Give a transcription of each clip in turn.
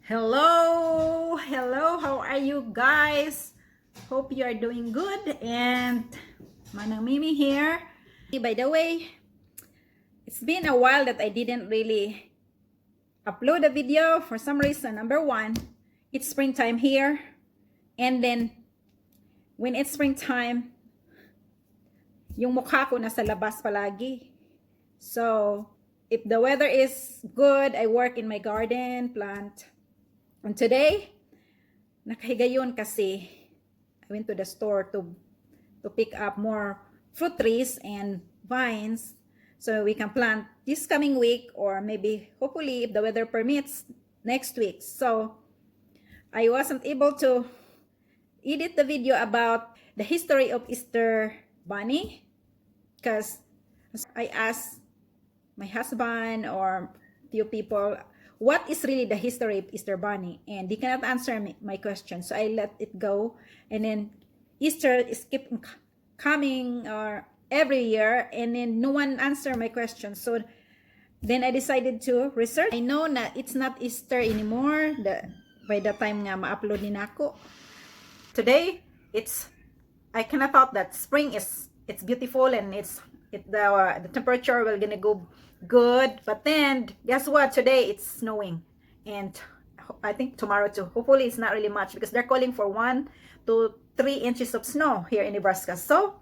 Hello, how are you guys? Hope you are doing good. And Manang Mimi here. By the way, it's been a while that I didn't really upload a video for some reason. Number one, it's springtime here, and then when it's springtime, yung mukha ko nasa labas palagi. So if the weather is good, I work in my garden, plant. And today, nakahiga yun kasi I went to the store to pick up more fruit trees and vines so we can plant this coming week, or maybe hopefully if the weather permits next week. So I wasn't able to edit the video about the history of Easter Bunny because I asked my husband or few people what is really the history of Easter Bunny, and they cannot answer my question, so I let it go. And then Easter is keep coming or every year, and then no one answered my question. So then I decided to research. I know that it's not Easter anymore by the time nga ma-upload ni nako. Today I kind of thought that spring it's beautiful and the temperature will gonna go good, but then guess what, today it's snowing, and I think tomorrow too. Hopefully it's not really much because they're calling for 1 to 3 inches of snow here in Nebraska. So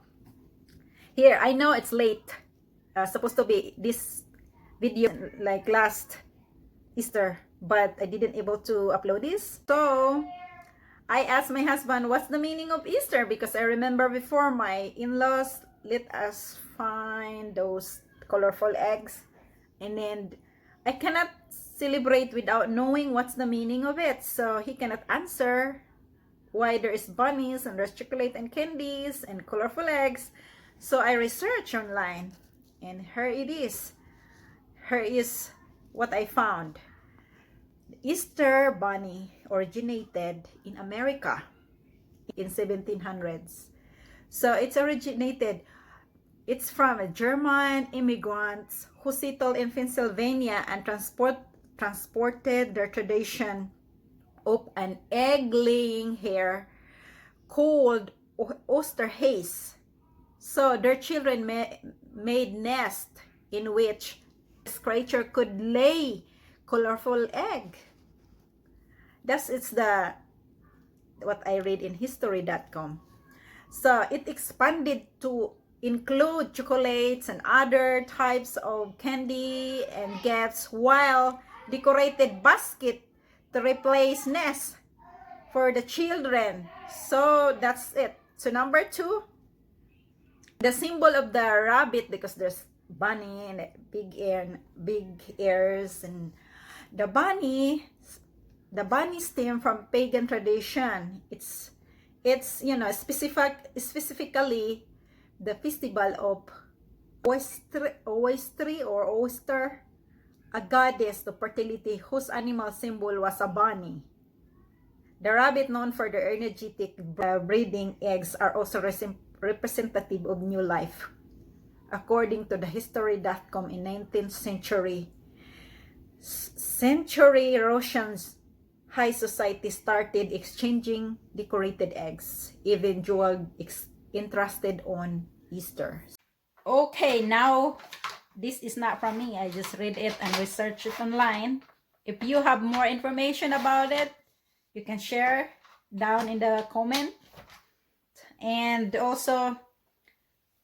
here, I know it's late, supposed to be this video like last Easter, but I didn't able to upload this. So I asked my husband what's the meaning of Easter, because I remember before my in-laws let us find those colorful eggs, and then I cannot celebrate without knowing what's the meaning of it. So he cannot answer why there is bunnies and there's chocolate and candies and colorful eggs. So I researched online, and here it is. Here is what I found. The Easter Bunny originated in America in 1700s. So it's from German immigrants who settled in Pennsylvania and transported their tradition of an egg-laying hare called Osterhaus. So their children made nests in which this creature could lay colorful egg. It's what I read in history.com. So it expanded to include chocolates and other types of candy and gifts, while decorated basket to replace nests for the children. So that's it. So number 2, the symbol of the rabbit, because there's bunny and big ears, and the bunny stem from pagan tradition. It's specifically the festival of Oyster, a goddess of fertility whose animal symbol was a bunny. The rabbit, known for their energetic breeding eggs, are also representative of new life. According to the history.com, in 19th century Russians high society started exchanging decorated eggs, even jeweled, entrusted on Easter. Okay, now this is not from me. I just read it and researched it online. If you have more information about it, you can share down in the comment. And also,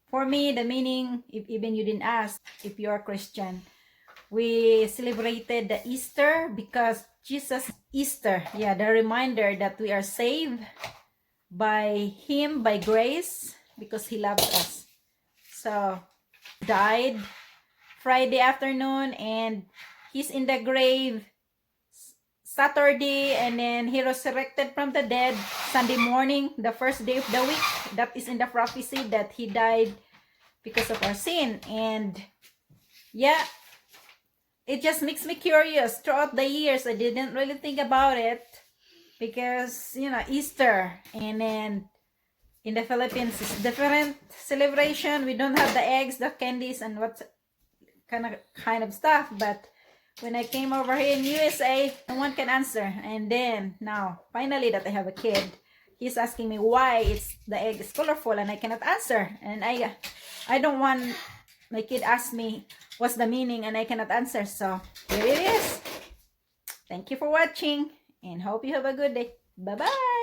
for me, the meaning, if even you didn't ask, if you are Christian, we celebrated the Easter because Jesus Easter, the reminder that we are saved by Him, by grace, because He loves us. So, died Friday afternoon, and He's in the grave Saturday, and then He resurrected from the dead Sunday morning, the first day of the week. That is in the prophecy that He died because of our sin. And it just makes me curious. Throughout the years, I didn't really think about it because, Easter, and then in the Philippines, it's different celebration. We don't have the eggs, the candies, and what kind of stuff, but when I came over here in USA, no one can answer. And then now, finally that I have a kid, he's asking me why the egg is colorful and I cannot answer. And I don't want my kid ask me what's the meaning and I cannot answer. So here it is. Thank you for watching and hope you have a good day. Bye-bye.